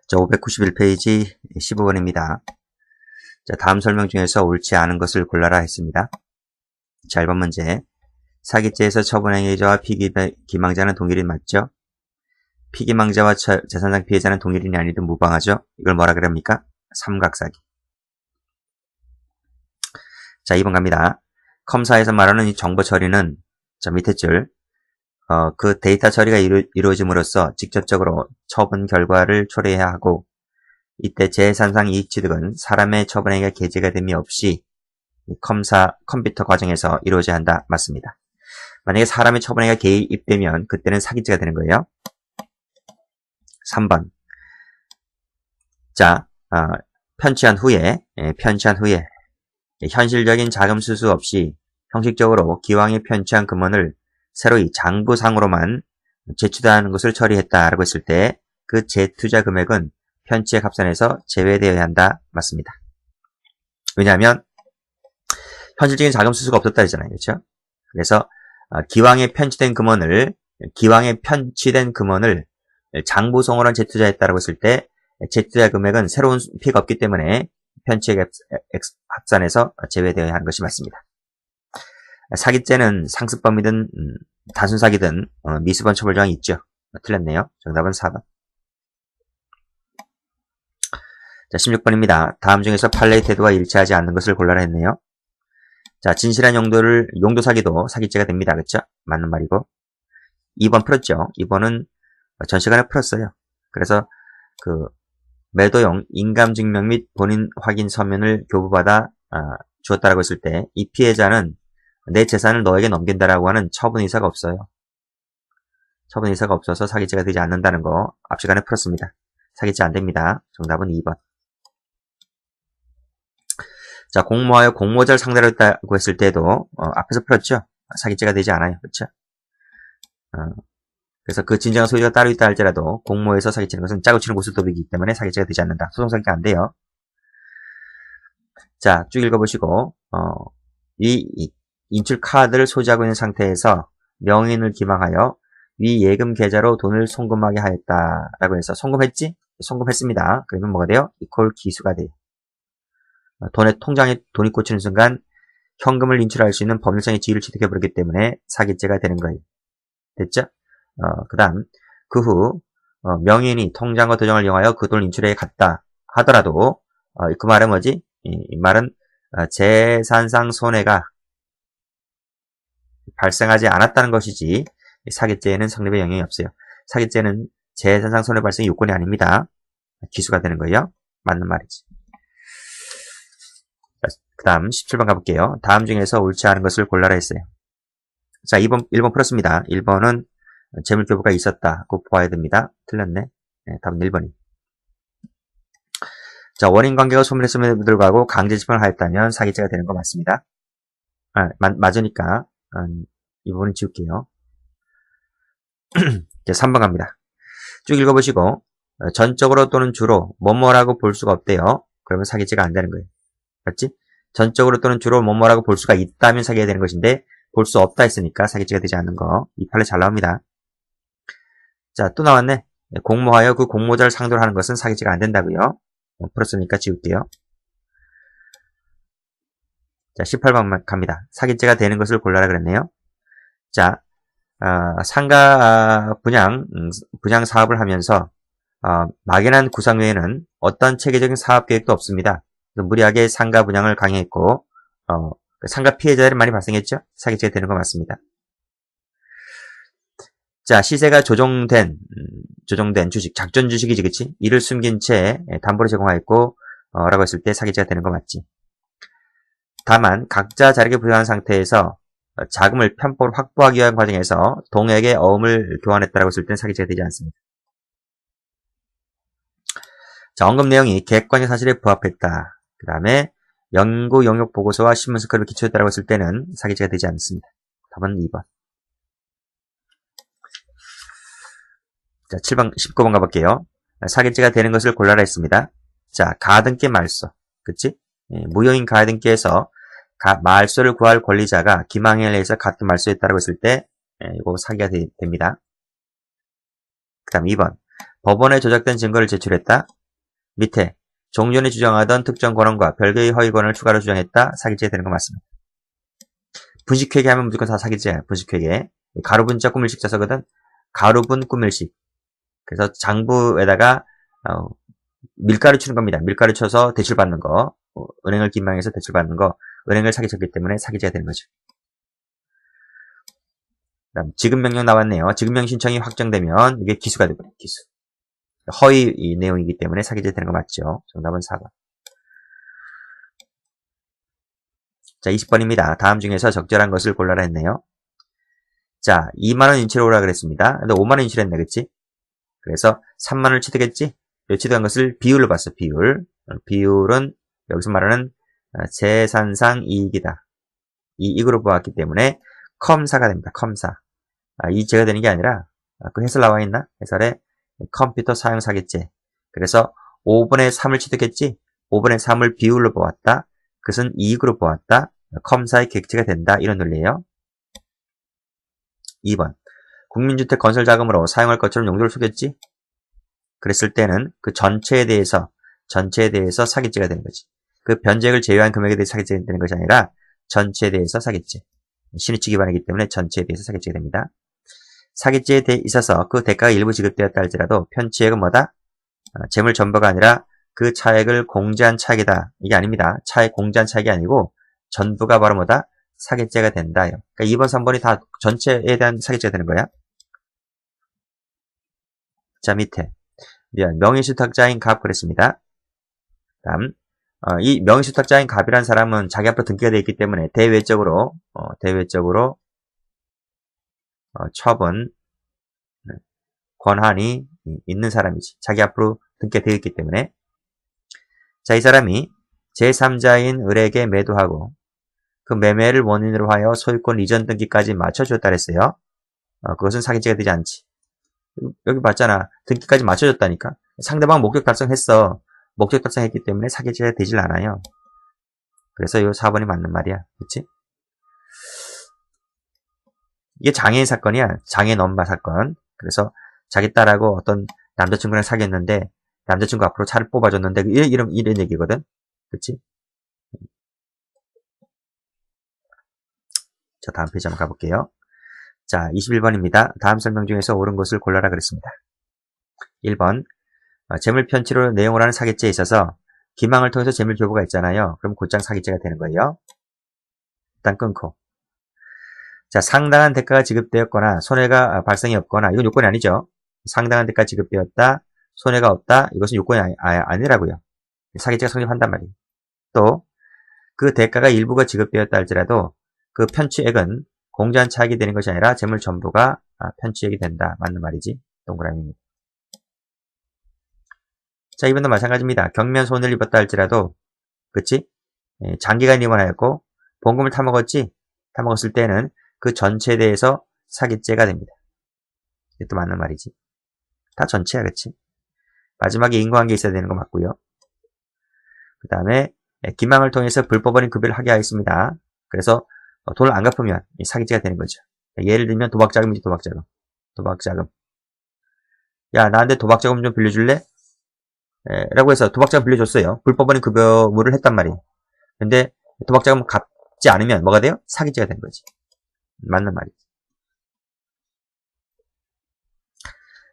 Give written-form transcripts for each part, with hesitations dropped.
자, 591페이지 15번입니다. 자, 다음 설명 중에서 옳지 않은 것을 골라라 했습니다. 자, 1번 문제. 사기죄에서 처분행위자와 피기망자는 동일인 맞죠? 피기망자와 재산상 피해자는 동일인이 아니든 무방하죠? 이걸 뭐라 그럽니까? 삼각사기. 자, 2번 갑니다. 컴사에서 말하는 이 정보 처리는, 자, 밑에 줄, 그 데이터 처리가 이루어짐으로써 직접적으로 처분 결과를 초래해야 하고, 이때 재산상 이익 취득은 사람의 처분행위가 게재가 됨이 없이 컴퓨터 과정에서 이루어져야 한다. 맞습니다. 만약에 사람의 처분행위가 개입되면 그때는 사기죄가 되는 거예요. 3번. 자, 편취한 후에 현실적인 자금 수수 없이 형식적으로 기왕에 편취한 금원을 새로이 장부상으로만 재투자하는 것을 처리했다라고 했을 때 그 재투자 금액은 편취의 합산에서 제외되어야 한다. 맞습니다. 왜냐하면 현실적인 자금 수수가 없었다 했잖아요. 그렇죠? 그래서 기왕에 편취된 금원을 장부성으로 재투자했다라고 했을 때 재투자 금액은 새로운 피해가 없기 때문에 편취액 합산에서 제외되어야 하는 것이 맞습니다. 사기죄는 상습범이든 단순사기든 미수범 처벌조항이 있죠. 틀렸네요. 정답은 4번. 자, 16번입니다. 다음 중에서 판례의 태도가 일치하지 않는 것을 골라라 했네요. 자, 진실한 용도 사기도 사기죄가 됩니다. 그렇죠? 맞는 말이고. 2번 풀었죠. 2번은 전 시간에 풀었어요. 그래서 매도용 인감증명 및 본인 확인 서면을 교부받아 주었다라고 했을 때 이 피해자는 내 재산을 너에게 넘긴다라고 하는 처분 의사가 없어요. 처분 의사가 없어서 사기죄가 되지 않는다는 거 앞 시간에 풀었습니다. 사기죄 안 됩니다. 정답은 2번. 자, 공모하여 공모자를 상대로 했다고 했을 때도 앞에서 풀었죠. 사기죄가 되지 않아요. 그렇죠? 그래서 그 진정한 소유가 따로 있다 할지라도 공모에서 사기치는 것은 짜고 치는 고스톱이기 때문에 사기죄가 되지 않는다. 소송사기가 안 돼요. 자, 쭉 읽어보시고 이 인출 카드를 소지하고 있는 상태에서 명인을 기망하여 위 예금 계좌로 돈을 송금하게 하였다라고 해서 송금했지? 송금했습니다. 그러면 뭐가 돼요? 이퀄 기수가 돼요. 통장에 돈이 꽂히는 순간 현금을 인출할 수 있는 법률상의 지위를 취득해버리기 때문에 사기죄가 되는 거예요. 됐죠? 그 다음, 그 후, 명인이 통장과 도장을 이용하여 그 돈을 인출해 갔다 하더라도, 그 말은 뭐지? 이 말은, 재산상 손해가 발생하지 않았다는 것이지, 사기죄에는 성립의 영향이 없어요. 사기죄는 재산상 손해 발생의 요건이 아닙니다. 기수가 되는 거예요. 맞는 말이지. 그 다음 17번 가볼게요. 다음 중에서 옳지 않은 것을 골라라 했어요. 자, 1번 풀었습니다. 1번은 재물교부가 있었다고 보아야 됩니다. 틀렸네. 네, 답은 1번이. 자, 원인관계가 소멸했음에도 불구하고 강제집행을 하였다면 사기죄가 되는 거 맞습니다. 맞으니까 이 부분은 지울게요. 이제 3번 갑니다. 쭉 읽어보시고 전적으로 또는 주로 뭐뭐라고 볼 수가 없대요. 그러면 사기죄가 안 되는 거예요. 맞지? 전적으로 또는 주로 뭐뭐라고 볼 수가 있다면 사기가 되는 것인데 볼 수 없다 했으니까 사기죄가 되지 않는 거. 이 판례 잘 나옵니다. 자, 또 나왔네. 공모하여 그 공모자를 상대로 하는 것은 사기죄가 안 된다고요. 풀었으니까 지울게요. 자, 18번 갑니다. 사기죄가 되는 것을 골라라 그랬네요. 자, 상가 분양 사업을 하면서 막연한 구상 외에는 어떤 체계적인 사업 계획도 없습니다. 무리하게 상가 분양을 강행했고 상가 피해자들이 많이 발생했죠. 사기죄가 되는 거 맞습니다. 자, 시세가 조정된 주식, 작전 주식이지, 그치? 이를 숨긴 채 담보로 제공하였고 라고 했을 때 사기죄가 되는 거 맞지. 다만 각자 자력에 부여한 상태에서 자금을 편법으로 확보하기 위한 과정에서 동액의 어음을 교환했다라고 했을 때는 사기죄가 되지 않습니다. 자, 언급 내용이 객관적 사실에 부합했다. 그 다음에 연구 용역 보고서와 신문 스크립을 기초했다라고 했을 때는 사기죄가 되지 않습니다. 답은 2번. 자, 19번 가볼게요. 사기죄가 되는 것을 골라라 했습니다. 자, 가등기 말소. 그치? 무효인 가등기에서 말소를 구할 권리자가 기망행위를 해서 가등기 말소했다라고 했을 때, 이거 사기가 됩니다. 그 다음 2번. 법원에 조작된 증거를 제출했다. 밑에 종전에 주장하던 특정 권한과 별개의 허위 권한을 추가로 주장했다. 사기죄가 되는 거 맞습니다. 분식회계 하면 무조건 다 사기죄야. 분식회계. 가루분자 꾸밀식 자서거든. 가루분 꾸밀식. 그래서 장부에다가 밀가루 치는 겁니다. 밀가루 쳐서 대출받는 거. 은행을 기망해서 대출받는 거. 은행을 사기쳤기 때문에 사기죄가 되는 거죠. 그다음 지급명령 나왔네요. 지급명령 신청이 확정되면 이게 기수가 되거든요. 기수. 허위 내용이기 때문에 사기죄 되는 거 맞죠? 정답은 4번. 자, 20번입니다. 다음 중에서 적절한 것을 골라라 했네요. 자, 2만원 인출을 오라 그랬습니다. 근데 5만원 인출했네, 그치? 그래서 3만원을 취득했지? 취득한 것을 비율로 봤어, 비율. 비율은 여기서 말하는 재산상 이익이다. 이익으로 보았기 때문에 컴사가 됩니다, 컴사. 이 죄가 되는 게 아니라, 그 해설 나와 있나? 해설에 컴퓨터 사용 사기죄. 그래서 5분의 3을 취득했지? 5분의 3을 비율로 보았다. 그것은 이익으로 보았다. 컴사의 객체가 된다. 이런 논리예요. 2번. 국민주택 건설 자금으로 사용할 것처럼 용도를 속였지? 그랬을 때는 그 전체에 대해서 사기죄가 되는 거지. 그 변제액을 제외한 금액에 대해서 사기죄가 되는 것이 아니라 전체에 대해서 사기죄. 신의치 기반이기 때문에 전체에 대해서 사기죄가 됩니다. 사기죄에 있어서 그 대가가 일부 지급되었다 할지라도 편취액은 뭐다? 재물 전부가 아니라 그 차액을 공제한 차액이다. 이게 아닙니다. 차액 공제한 차액이 아니고 전부가 바로 뭐다? 사기죄가 된다. 그러니까 2번, 3번이 다 전체에 대한 사기죄가 되는 거야. 자, 밑에 명의수탁자인 갑 그랬습니다. 다음 이 명의수탁자인 갑이란 사람은 자기 앞으로 등기가 되어 있기 때문에 대외적으로 처분 권한이 있는 사람이지. 자기 앞으로 등기가 되어 있기 때문에. 자, 이 사람이 제3자인 을에게 매도하고 그 매매를 원인으로 하여 소유권 이전 등기까지 맞춰줬다 그랬어요. 그것은 사기죄가 되지 않지. 여기 봤잖아. 등기까지 맞춰줬다니까. 상대방 목적 달성했어. 목적 달성했기 때문에 사기죄가 되질 않아요. 그래서 이 4번이 맞는 말이야. 그치? 이게 장애인 사건이야. 장애인 엄마 사건. 그래서 자기 딸하고 어떤 남자친구랑 사귀었는데 남자친구 앞으로 차를 뽑아줬는데 이런 얘기거든. 그치? 자, 다음 페이지 한번 가볼게요. 자, 21번입니다. 다음 설명 중에서 옳은 것을 골라라 그랬습니다. 1번. 재물 편취로 내용을 하는 사기죄에 있어서 기망을 통해서 재물 교부가 있잖아요. 그럼 곧장 사기죄가 되는 거예요. 일단 끊고. 자, 상당한 대가가 지급되었거나 손해가 발생이 없거나 이건 요건이 아니죠. 상당한 대가가 지급되었다. 손해가 없다. 이것은 요건이 아니라고요. 사기죄가 성립한단 말이에요. 또 그 대가가 일부가 지급되었다 할지라도 그 편취액은 공제한 차익이 되는 것이 아니라 재물 전부가 편취액이 된다. 맞는 말이지. 동그라미입니다. 자, 이번도 마찬가지입니다. 경면 손해를 입었다 할지라도 그치? 장기간 입원하였고 봉금을 타먹었지? 타먹었을 때는 그 전체에 대해서 사기죄가 됩니다. 이게 또 맞는 말이지. 다 전체야, 그치? 마지막에 인과관계 있어야 되는 거 맞고요. 그 다음에 기망을 통해서 불법원인 급여를 하게 하였습니다. 그래서 돈을 안 갚으면 사기죄가 되는 거죠. 예를 들면 도박자금이지, 도박자금. 야, 나한테 도박자금 좀 빌려줄래? 라고 해서 도박자금 빌려줬어요. 불법원인 급여물을 했단 말이에요. 근데 도박자금 갚지 않으면 뭐가 돼요? 사기죄가 되는 거지. 맞는 말이지.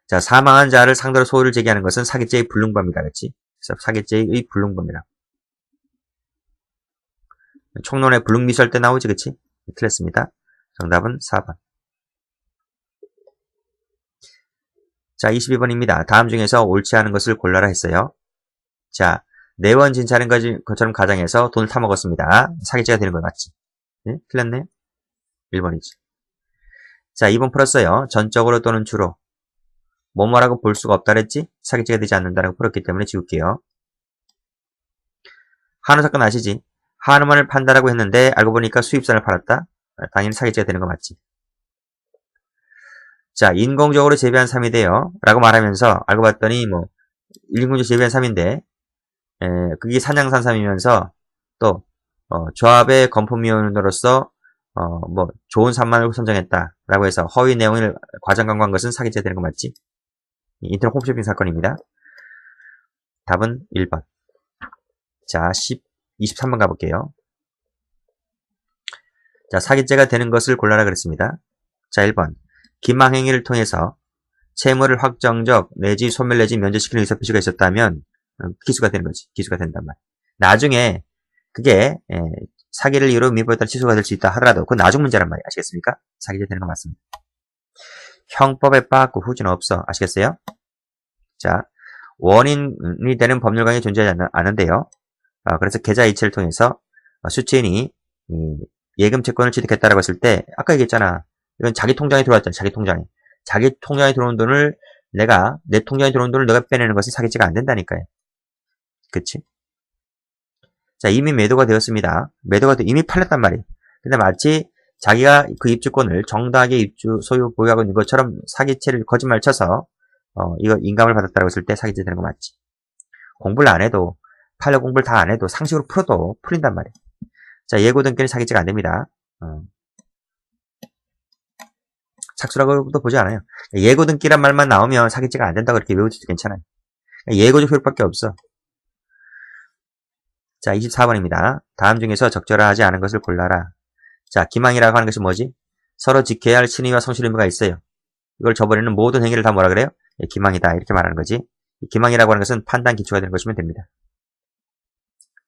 자, 사망한 자를 상대로 소유를 제기하는 것은 사기죄의 불능범이다. 그렇지? 그래서 사기죄의 불능범이라. 총론의 불능미수할 때 나오지, 그치? 틀렸습니다. 정답은 4번. 자, 22번입니다. 다음 중에서 옳지 않은 것을 골라라 했어요. 자, 내원 진찰인 것처럼 가정해서 돈을 타먹었습니다. 사기죄가 되는 거 맞지? 네? 틀렸네? 1번이지. 자, 2번 풀었어요. 전적으로 또는 주로. 뭐뭐라고 볼 수가 없다 그랬지? 사기죄가 되지 않는다라고 풀었기 때문에 지울게요. 한우 사건 아시지? 한우만을 판다라고 했는데 알고 보니까 수입산을 팔았다? 당연히 사기죄가 되는 거 맞지? 자, 인공적으로 재배한 쌈이돼요 라고 말하면서 알고 봤더니 인공적으로 재배한 쌈인데 그게 산양산 쌈이면서 또 조합의 건품위원으로서 좋은 쌈만을 선정했다 라고 해서 허위 내용을 과장 광고한 것은 사기죄가 되는 거 맞지? 인터넷 홈쇼핑 사건입니다. 답은 1번. 자, 23번 가볼게요. 자, 사기죄가 되는 것을 골라라 그랬습니다. 자, 1번. 기망행위를 통해서 채무를 확정적 내지 소멸 내지 면제시키는 의사표시가 있었다면 기수가 되는 거지. 기수가 된단 말이야. 나중에 그게 사기를 이유로 민법에 따라 취소가 될 수 있다 하더라도 그건 나중 문제란 말이야. 아시겠습니까? 사기죄 되는 거 맞습니다. 형법에 빠꾸 후지는 없어. 아시겠어요? 자, 원인이 되는 법률강이 존재하지 않은데요. 그래서 계좌 이체를 통해서 수취인이 예금 채권을 취득했다라고 했을 때 아까 얘기했잖아. 이건 자기 통장에 들어왔잖아. 자기 통장에. 자기 통장에 들어온 돈을 내 통장에 들어온 돈을 내가 빼내는 것은 사기죄가 안 된다니까요. 그치? 자, 이미 매도가 되었습니다. 이미 팔렸단 말이에요. 근데 마치 자기가 그 입주권을 정당하게 소유 보유하고 있는 것처럼 사기죄를 거짓말 쳐서 이거 인감을 받았다고 했을 때 사기죄 되는 거 맞지? 공부를 안 해도 판례 공부를 다 안 해도 상식으로 풀어도 풀린단 말이에요. 자, 예고 등기는 사기죄가 안 됩니다. 착수라고도 보지 않아요. 예고 등기란 말만 나오면 사기죄가 안 된다고 이렇게 외우셔도 괜찮아요. 예고적 효력밖에 없어. 자, 24번입니다. 다음 중에서 적절하지 않은 것을 골라라. 자, 기망이라고 하는 것이 뭐지? 서로 지켜야 할 신의와 성실 의무가 있어요. 이걸 저버리는 모든 행위를 다 뭐라 그래요? 기망이다. 이렇게 말하는 거지. 기망이라고 하는 것은 판단 기초가 되는 것이면 됩니다.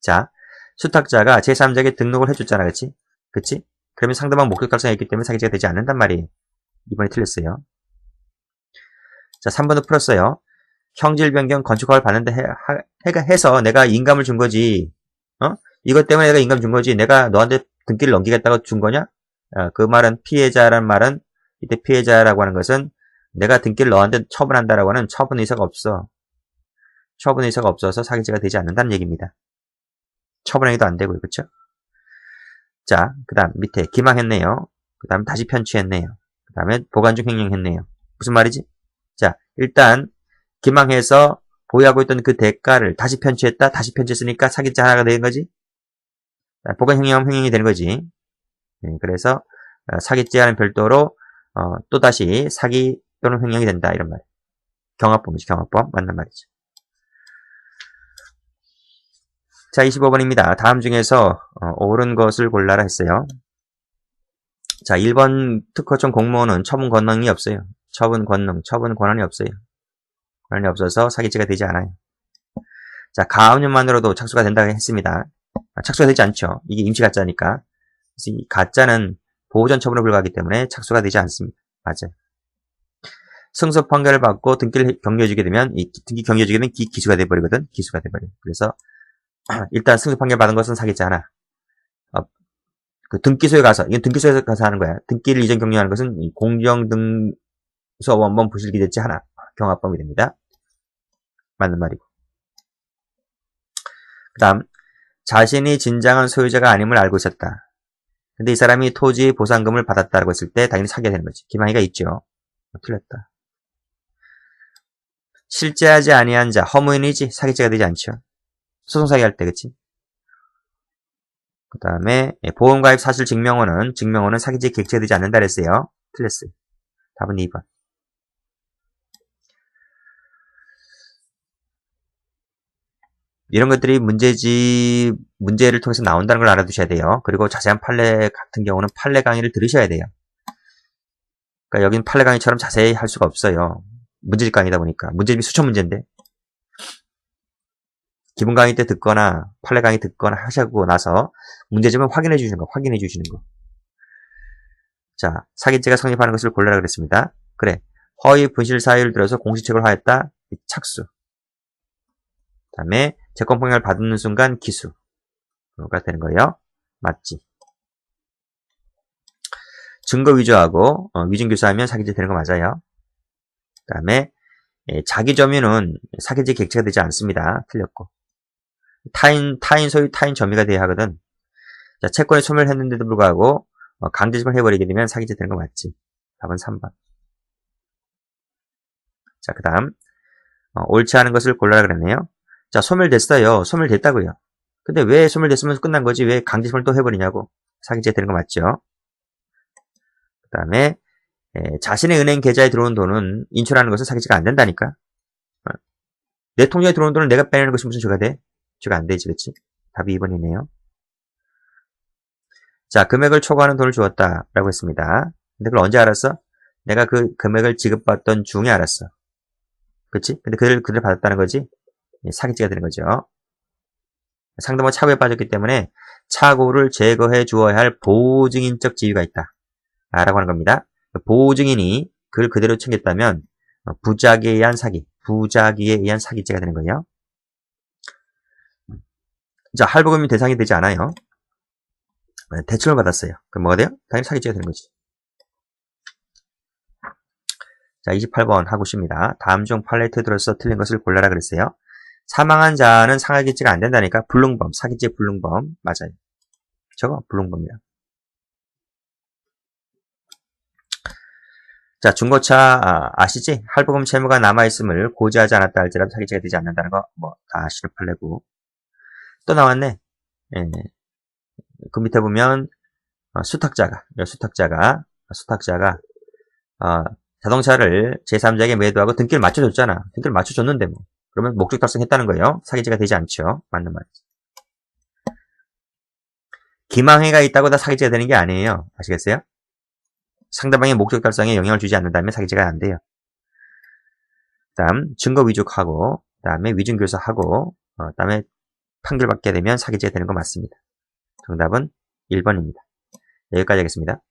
자, 수탁자가 제3자에게 등록을 해줬잖아. 그치? 그치? 그러면 상대방 목적 달성이 있기 때문에 사기죄가 되지 않는단 말이에요. 이번에 틀렸어요. 자, 3번도 풀었어요. 형질 변경 건축허가를 받는데 해서 내가 인감을 준 거지. 이것 때문에 내가 인감 준 거지. 내가 너한테 등기를 넘기겠다고 준 거냐? 그 말은 피해자란 말은 이때 피해자라고 하는 것은 내가 등기를 너한테 처분한다라고 하는 처분 의사가 없어. 처분 의사가 없어서 사기죄가 되지 않는다는 얘기입니다. 처분행위도 안 되고요. 그렇죠? 자, 그 다음 밑에 기망했네요. 그 다음 다시 편취했네요. 그 다음에 보관 중 횡령했네요. 무슨 말이지? 자, 일단 기망해서 보유하고 있던 그 대가를 다시 편취했다. 다시 편취했으니까 사기죄 하나가 되는 거지. 보관 횡령하면 횡령이 되는 거지. 그래서 사기죄와는 별도로 또다시 사기 또는 횡령이 된다. 이런 말. 경합범이지. 경합범. 맞는 말이죠. 자, 25번입니다. 다음 중에서 옳은 것을 골라라 했어요. 자, 1번 특허청 공무원은 처분 권한이 없어요. 처분 권한이 없어요. 권한이 없어서 사기죄가 되지 않아요. 자, 가압류만으로도 착수가 된다고 했습니다. 착수가 되지 않죠. 이게 임시가짜니까. 그래서 이 가짜는 보호전 처분에 불과하기 때문에 착수가 되지 않습니다. 맞아요. 승소 판결을 받고 등기를 경료해주게 되면 등기 경료해주게 되면 기수가 돼버리거든. 기수가 돼버려. 그래서 일단 승소 판결 받은 것은 사기죄 하나. 그 등기소에 가서 이건 등기소에 가서 하는 거야. 등기를 이전 경료하는 것은 공정등서 원본 부실기재죄 하나. 경합범이 됩니다. 맞는 말이고. 그 다음 자신이 진정한 소유자가 아님을 알고 있었다. 근데 이 사람이 토지 보상금을 받았다고 했을 때 당연히 사기가 되는 거지. 기망이가 있죠. 틀렸다. 실제하지 아니한 자, 허무인이지 사기죄가 되지 않죠. 소송사기 할 때, 그치? 그 다음에 보험가입 사실 증명원은 사기죄 객체가 되지 않는다 그랬어요. 틀렸어요. 답은 2번. 이런 것들이 문제를 통해서 나온다는 걸 알아두셔야 돼요. 그리고 자세한 판례 같은 경우는 판례 강의를 들으셔야 돼요. 그러니까 여긴 판례 강의처럼 자세히 할 수가 없어요. 문제집 강의다 보니까. 문제집이 수천 문제인데. 기본 강의 때 듣거나 판례 강의 듣거나 하시고 나서 문제집을 확인해 주시는 거. 자, 사기죄가 성립하는 것을 골라라 그랬습니다. 그래. 허위 분실 사유를 들어서 공시책을 하였다. 착수. 그 다음에 채권폭력을 받는 순간 기수가 되는 거예요. 맞지. 증거 위조하고 위증교사하면 사기죄 되는 거 맞아요. 그 다음에 자기 점유는 사기죄 객체가 되지 않습니다. 틀렸고. 타인 소유 타인 점유가 돼야 하거든. 자, 채권이 소멸했는데도 불구하고 강제집을 해버리게 되면 사기죄 되는 거 맞지. 답은 3번. 자, 그 다음 옳지 않은 것을 골라라 그랬네요. 자, 소멸됐어요. 소멸됐다고요. 근데 왜 소멸됐으면 끝난 거지? 왜 강제집을 또 해버리냐고. 사기죄 되는 거 맞죠. 그 다음에 자신의 은행 계좌에 들어온 돈은 인출하는 것은 사기죄가 안 된다니까. 내 통장에 들어오는 돈을 내가 빼내는 것이 무슨 죄가 돼? 죄가 안 되지, 그치? 답이 2번이네요. 자, 금액을 초과하는 돈을 주었다. 라고 했습니다. 근데 그걸 언제 알았어? 내가 그 금액을 지급받던 중에 알았어. 그치? 근데 그들을 받았다는 거지? 사기죄가 되는 거죠. 상대방은 착오에 빠졌기 때문에 착오를 제거해 주어야 할 보증인적 지위가 있다. 라고 하는 겁니다. 보증인이 그를 그대로 챙겼다면 부작위에 의한 사기죄가 되는 거예요. 자, 할부금이 대상이 되지 않아요. 대출을 받았어요. 그럼 뭐가 돼요? 당연히 사기죄가 되는 거지. 자, 28번 하고 싶습니다. 다음 중 판례에 들어서 틀린 것을 골라라 그랬어요. 사망한 자는 사기죄가 안 된다니까. 불능범, 사기죄 불능범. 맞아요. 저거 불능범이야. 자, 중고차 아시지? 할부금 채무가 남아있음을 고지하지 않았다 할지라도 사기죄가 되지 않는다는 거 뭐 다 아시는 판례고. 또 나왔네. 예. 그 밑에 보면 수탁자가 자동차를 제3자에게 매도하고 등기를 맞춰줬잖아. 등기를 맞춰줬는데 뭐. 그러면 목적 달성했다는 거예요. 사기죄가 되지 않죠. 맞는 말이지. 기망해가 있다고 다 사기죄가 되는 게 아니에요. 아시겠어요? 상대방의 목적 달성에 영향을 주지 않는다면 사기죄가 안 돼요. 다음 증거 위조하고 다음에 위증교사하고 다음에 판결받게 되면 사기죄가 되는 거 맞습니다. 정답은 1번입니다. 여기까지 하겠습니다.